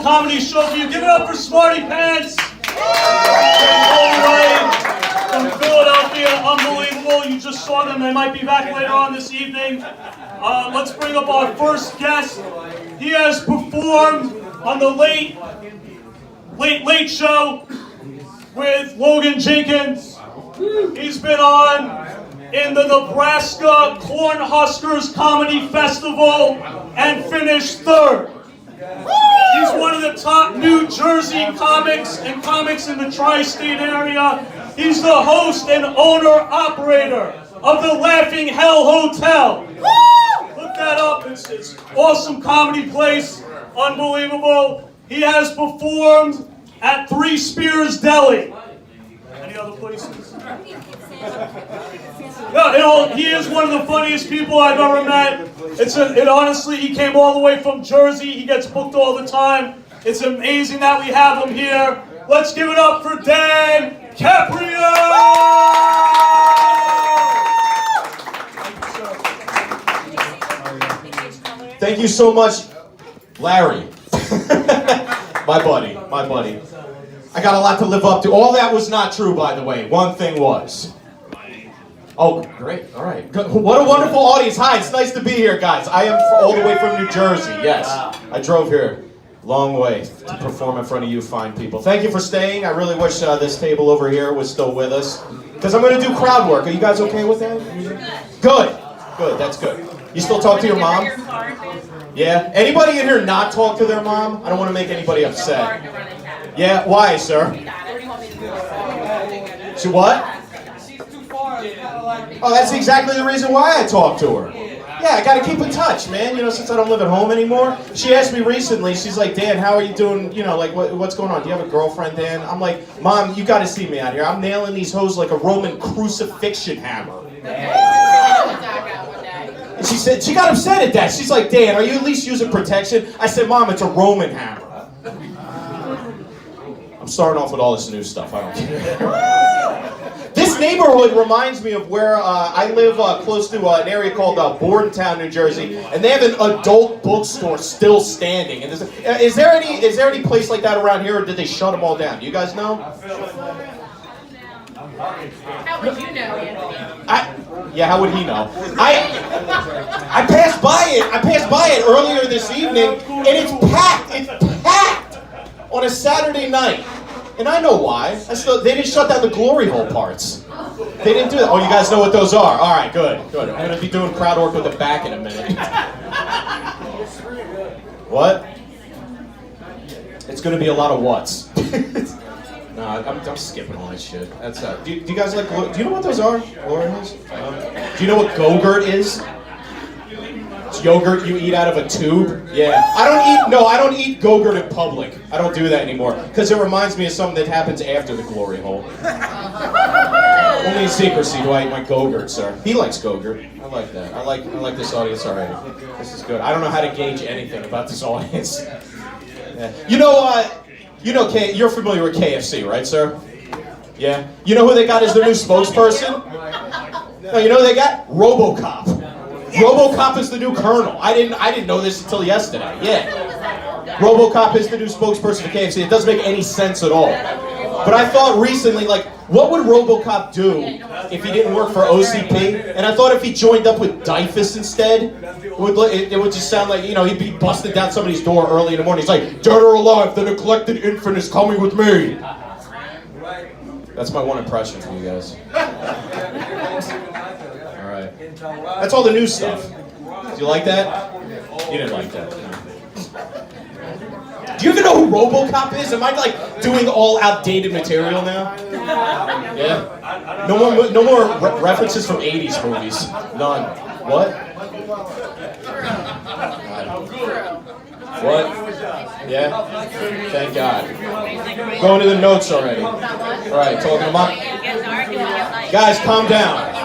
comedy show for you. Give it up for Smarty Pants. All the way from Philadelphia, unbelievable. You just saw them. They might be back later on this evening. Let's bring up our first guest. He has performed on the Late Show with Logan Jenkins. He's been on in the Nebraska Cornhuskers Comedy Festival and finished third. He's one of the top New Jersey comics and comics in the tri-state area. He's the host and owner-operator of the Laughing Hell Hotel. Look that up. It's an awesome comedy place. Unbelievable. He has performed at Three Spears Deli. Any other places? Yeah, he is one of the funniest people I've ever met. Honestly, he came all the way from Jersey. He gets booked all the time. It's amazing that we have him here. Let's give it up for Dan Caprio! Thank you so much, Larry. My buddy. I got a lot to live up to. All that was not true, by the way. One thing was. Oh, great. All right. Good. What a wonderful audience. Hi, it's nice to be here, guys. I am all the way from New Jersey. Yes. I drove here a long way to perform in front of you fine people. Thank you for staying. I really wish this table over here was still with us, because I'm going to do crowd work. Are you guys okay with that? Good. Good. That's good. You still talk to your mom? Yeah? Anybody in here not talk to their mom? I don't want to make anybody upset. Yeah? Why, sir? She what? Oh, that's exactly the reason why I talk to her. Yeah, I gotta keep in touch, man. You know, since I don't live at home anymore. She asked me recently, she's like, Dan, how are you doing? You know, like, what's going on? Do you have a girlfriend, Dan? I'm like, Mom, you gotta see me out here. I'm nailing these hoes like a Roman crucifixion hammer. And she said, she got upset at that. She's like, Dan, are you at least using protection? I said, Mom, it's a Roman hammer. I'm starting off with all this new stuff. I don't care. This neighborhood reminds me of where I live close to an area called Bordentown, New Jersey, and they have an adult bookstore still standing. And is there any place like that around here, or did they shut them all down? Do you guys know? How would you know, Anthony? Yeah, how would he know? I passed by it. I passed by it earlier this evening, and it's packed. It's packed on a Saturday night. And I know why. They didn't shut down the glory hole parts. They didn't do that. Oh, you guys know what those are. All right, good. I'm going to be doing crowd work with the back in a minute. What? It's going to be a lot of whats. No, I'm skipping all that shit. That's do you guys like? Do you know what those are? Glory holes? Do you know what Go-Gurt is? It's yogurt you eat out of a tube. Yeah. I don't eat Go-Gurt in public. I don't do that anymore because it reminds me of something that happens after the glory hole. Only in secrecy do I eat my Go-Gurt, sir. He likes Go-Gurt. I like that. I like this audience already. This is good. I don't know how to gauge anything about this audience. Yeah. You're familiar with KFC, right, sir? Yeah. You know who they got as their new spokesperson? No, you know who they got? Robocop. Robocop is the new colonel. I didn't know this until yesterday. Yeah. Robocop is the new spokesperson for KFC. It doesn't make any sense at all. But I thought recently, like, what would Robocop do if he didn't work for OCP? And I thought if he joined up with Dyfus instead, it would just sound like, he'd be busting down somebody's door early in the morning. He's like, dead or alive, the neglected infant is coming with me. That's my one impression for you guys. All right. That's all the new stuff. Do you like that? You didn't like that. No. Do you even know who Robocop is? Am I like doing all outdated material now? Yeah. No more references from '80s movies. None. What? What? Yeah. Thank God. Going to the notes already. All right. Talking about. Guys, calm down.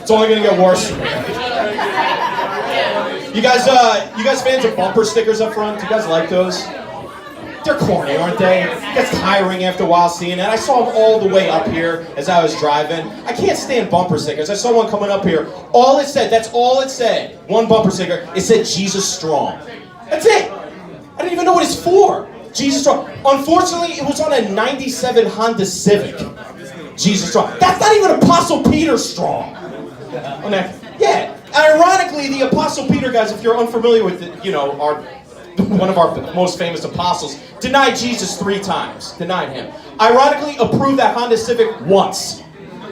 It's only gonna get worse from here. You guys fans of bumper stickers up front? Do you guys like those? They're corny, aren't they? It gets tiring after a while seeing it. I saw them all the way up here as I was driving. I can't stand bumper stickers. I saw one coming up here. That's all it said. One bumper sticker. It said Jesus Strong. That's it. I didn't even know what it's for. Jesus Strong. Unfortunately, it was on a 97 Honda Civic. Jesus Strong. That's not even Apostle Peter Strong. Yeah. Ironically, the Apostle Peter, guys, if you're unfamiliar with it, one of our most famous apostles, denied Jesus 3 times. Denied him. Ironically, approved that Honda Civic once.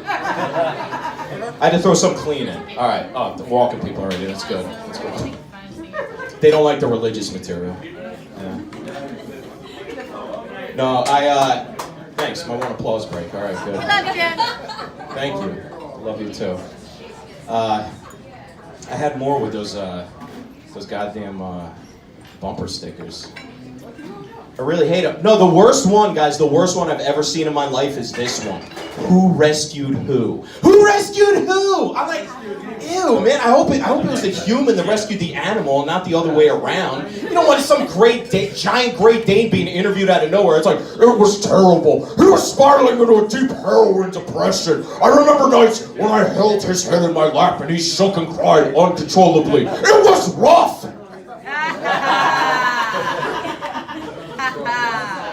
I had to throw some clean in. All right. Oh, the walking people already. That's good. That's good. They don't like the religious material. Yeah. No, thanks. My one applause break. All right, good. Love you. Thank you. Love you too. I had more with those goddamn bumper stickers. I really hate them. No, the worst one, guys, the worst one I've ever seen in my life is this one. Who rescued who? Who rescued who? I'm like, ew, man. I hope it was the human that rescued the animal, not the other way around. You don't want some giant Great Dane being interviewed out of nowhere. It's like, it was terrible. He was spiraling into a deep heroin depression. I remember nights when I held his head in my lap and he shook and cried uncontrollably. It was rough.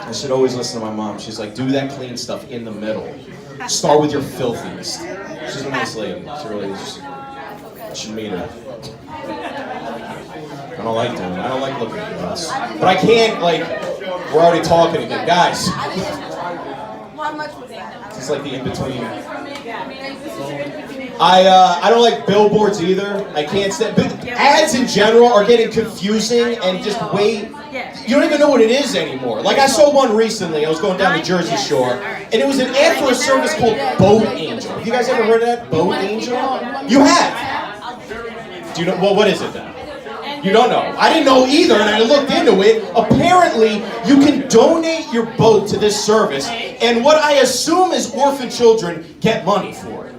I should always listen to my mom. She's like, do that clean stuff in the middle. Start with your filthiest. She's a nice lady. She really is. I should meet her. I don't like doing it. I don't like looking at this. But I can't, we're already talking again. Guys. It's like the in-between. I don't like billboards either. I can't stand. Ads in general are getting confusing and just way. You don't even know what it is anymore. Like I saw one recently. I was going down the Jersey Shore, and it was an ad for a service called Boat Angel. Have you guys ever heard of that? Boat Angel? You have. Do you know? Well, what is it then? You don't know. I didn't know either, and I looked into it. Apparently, you can donate your boat to this service, and what I assume is orphan children get money for it.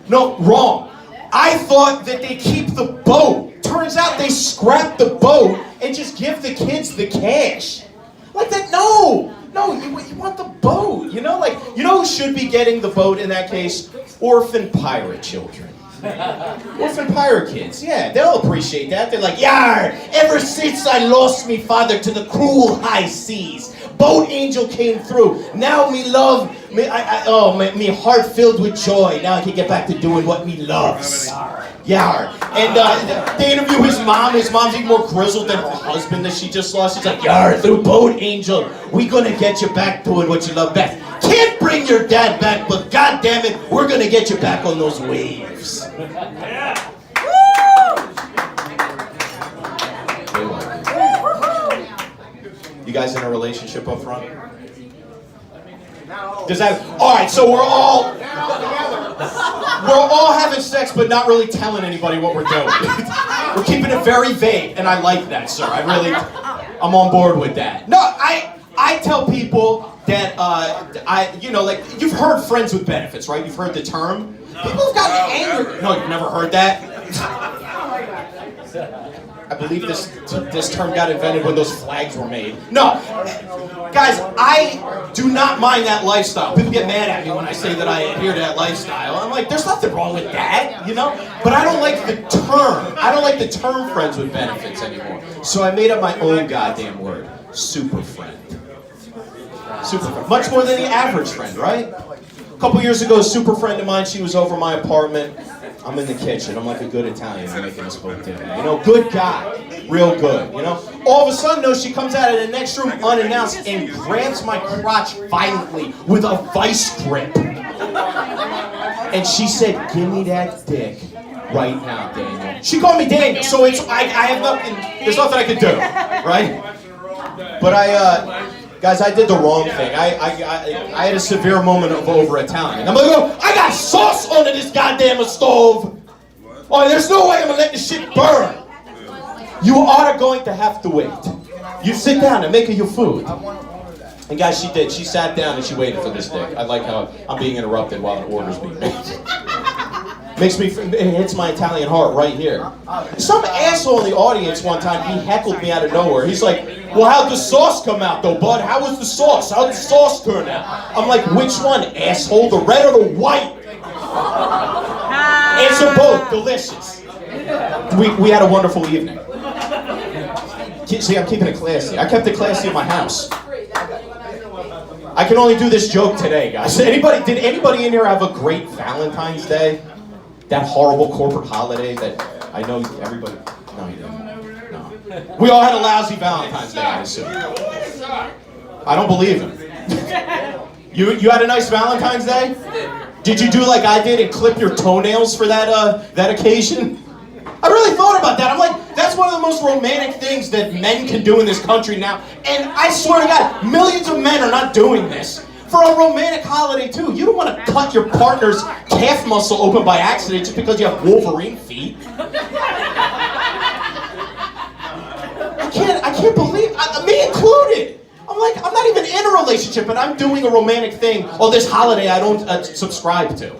No, wrong. I thought that they keep the boat. Turns out they scrap the boat and just give the kids the cash. Like that, no, you want the boat, you know who should be getting the boat in that case? Orphan pirate children. Orphan pirate kids, yeah, they'll appreciate that. They're like, yar, ever since I lost me father to the cruel high seas, Boat Angel came through. Now me love, me heart filled with joy. Now I can get back to doing what me loves. Yar. And they interview his mom. His mom's even more grizzled than her husband that she just lost. She's like, yar, through Boat Angel, we gonna get you back doing what you love best. Can't bring your dad back, but goddamn it, we're gonna get you back on those waves. Yeah. You guys in a relationship up front? Does that? All right, so we're all having sex, but not really telling anybody what we're doing. We're keeping it very vague, and I like that, sir. I'm on board with that. No, I tell people that you've heard friends with benefits, right? You've heard the term. People have gotten angry. No, you've never heard that. I believe this term got invented when those flags were made. No, guys, I do not mind that lifestyle. People get mad at me when I say that I adhere to that lifestyle. I'm like, there's nothing wrong with that, But I don't like the term. I don't like the term friends with benefits anymore. So I made up my own goddamn word. Super friend. Super friend. Much more than the average friend, right? A couple years ago, a super friend of mine, she was over my apartment. I'm in the kitchen. I'm like a good Italian. I'm making this boat dinner. Good guy. Real good, All of a sudden, though, she comes out of the next room unannounced and grabs my crotch violently with a vice grip. And she said, give me that dick right now, Daniel. She called me Daniel, so I have nothing, there's nothing I could do, right? But guys, I did the wrong thing. I had a severe moment of over-Italian. I'm like, I got sauce under this goddamn stove. Oh, there's no way I'm gonna let this shit burn. You are going to have to wait. You sit down and make her your food. And guys, she did. She sat down and she waited for this dick. I like how I'm being interrupted while an order's being made. It hits my Italian heart right here. Some asshole in the audience one time, he heckled me out of nowhere. He's like, well, how'd the sauce come out though, bud? How was the sauce? How'd the sauce turn out? I'm like, which one, asshole? The red or the white? Answer both. Delicious. We had a wonderful evening. See, I'm keeping it classy. I kept it classy in my house. I can only do this joke today, guys. Did anybody in here have a great Valentine's Day? That horrible corporate holiday that I know everybody... No, you didn't. No. We all had a lousy Valentine's Day, I assume. I don't believe him. You had a nice Valentine's Day? Did you do like I did and clip your toenails for that occasion? I really thought about that. I'm like, that's one of the most romantic things that men can do in this country now. And I swear to God, millions of men are not doing this. For a romantic holiday too. You don't want to cut your partner's calf muscle open by accident just because you have Wolverine feet. I can't believe, me included. I'm like, I'm not even in a relationship and I'm doing a romantic thing. Oh, this holiday I don't subscribe to.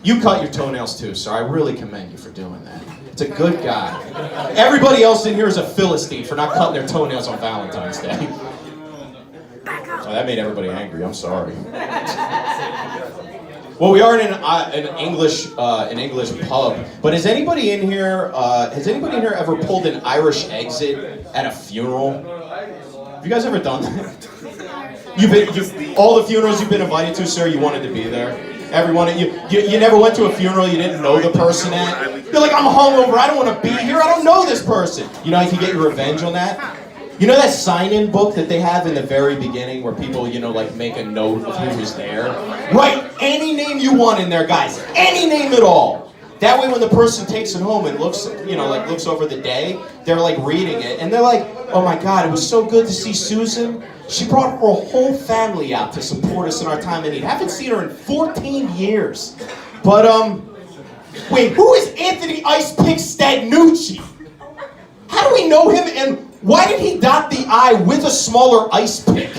You cut your toenails too, sir. I really commend you for doing that. It's a good guy. Everybody else in here is a Philistine for not cutting their toenails on Valentine's Day. Oh, that made everybody angry. I'm sorry. Well, we are in an English pub, but has anybody in here ever pulled an Irish exit at a funeral? Have you guys ever done that? All the funerals you've been invited to, sir, you wanted to be there. Everyone, you never went to a funeral you didn't know the person at. You're like, I'm hungover, I don't want to be here, I don't know this person. You know, you can get your revenge on that. You know that sign-in book that they have in the very beginning where people, like make a note of who was there? Write any name you want in there, guys. Any name at all. That way when the person takes it home and looks over the day, they're like reading it and they're like, oh my God, it was so good to see Susan. She brought her whole family out to support us in our time of need. Haven't seen her in 14 years. But, wait, who is Anthony Ice Pick Stagnucci? How do we know him and why did he dot the I with a smaller ice pick?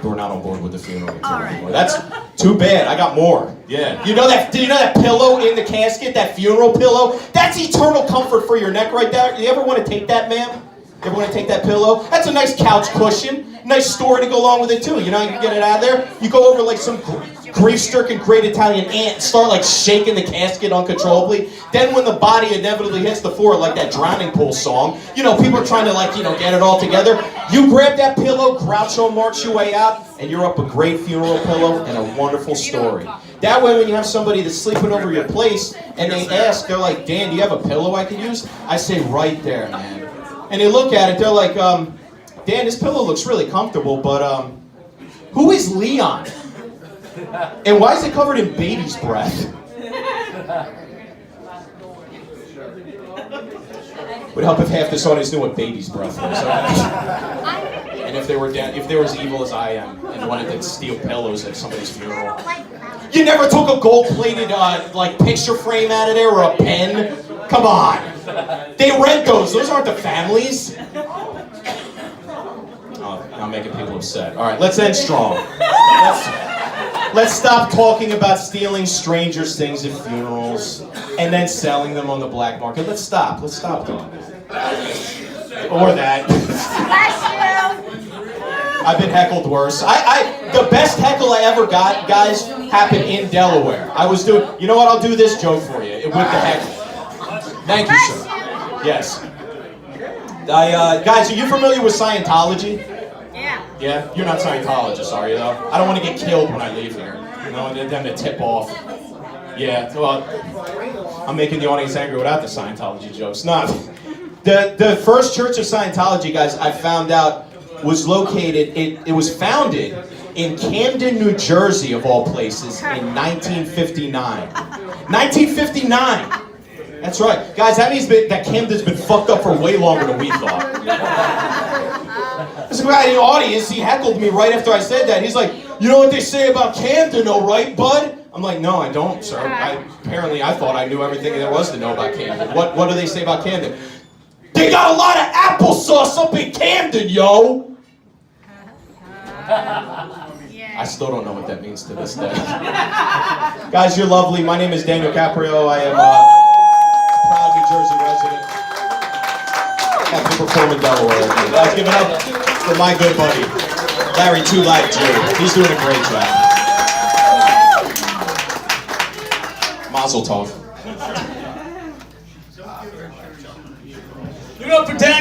We're not on board with the funeral anymore. That's too bad. I got more. Yeah. You know that pillow in the casket, that funeral pillow? That's eternal comfort for your neck right there. You ever want to take that, ma'am? You ever want to take that pillow? That's a nice couch cushion. Nice story to go along with it too. You know, you can get it out of there. You go over like some grief-stricken great Italian aunt and start like shaking the casket uncontrollably. Then when the body inevitably hits the floor like that drowning pool song, people are trying to get it all together. You grab that pillow, Groucho marks your way out, and you're up a great funeral pillow and a wonderful story. That way when you have somebody that's sleeping over your place and they ask, they're like, Dan, do you have a pillow I can use? I say, right there, man. And they look at it, they're like, Dan, this pillow looks really comfortable, but who is Leon? And why is it covered in baby's breath? Would help if half this audience knew what baby's breath was. And if they were as evil as I am and wanted to steal pillows at somebody's funeral. You never took a gold-plated picture frame out of there or a pen? Come on. They rent those. Those aren't the families. Oh, I'm making people upset. All right, let's end strong. Let's stop talking about stealing strangers' things at funerals and then selling them on the black market. Let's stop doing that. Or that. Bless you. I've been heckled worse. The best heckle I ever got, guys, happened in Delaware. I was doing, you know what, I'll do this joke for you with the heckle. Thank you, sir. Yes. Guys, are you familiar with Scientology? Yeah? You're not Scientologists, are you, though? I don't want to get killed when I leave here. I need them to tip off. Yeah, well, I'm making the audience angry without the Scientology jokes. No, the first church of Scientology, guys, I found out was located, it was founded in Camden, New Jersey, of all places, in 1959. 1959! That's right. Guys, that means that Camden's been fucked up for way longer than we thought. This guy in the audience, he heckled me right after I said that. He's like, you know what they say about Camden, though, right, bud? I'm like, no, I don't, sir. Apparently, I thought I knew everything there was to know about Camden. What do they say about Camden? They got a lot of applesauce up in Camden, yo! I still don't know what that means to this day. Guys, you're lovely. My name is Daniel Caprio. I am proud New Jersey resident. Happy to perform in Delaware. Guys, give it up for my good buddy, Larry 2 Live J. He's doing a great job. Mazel tov. Give it up for Dan.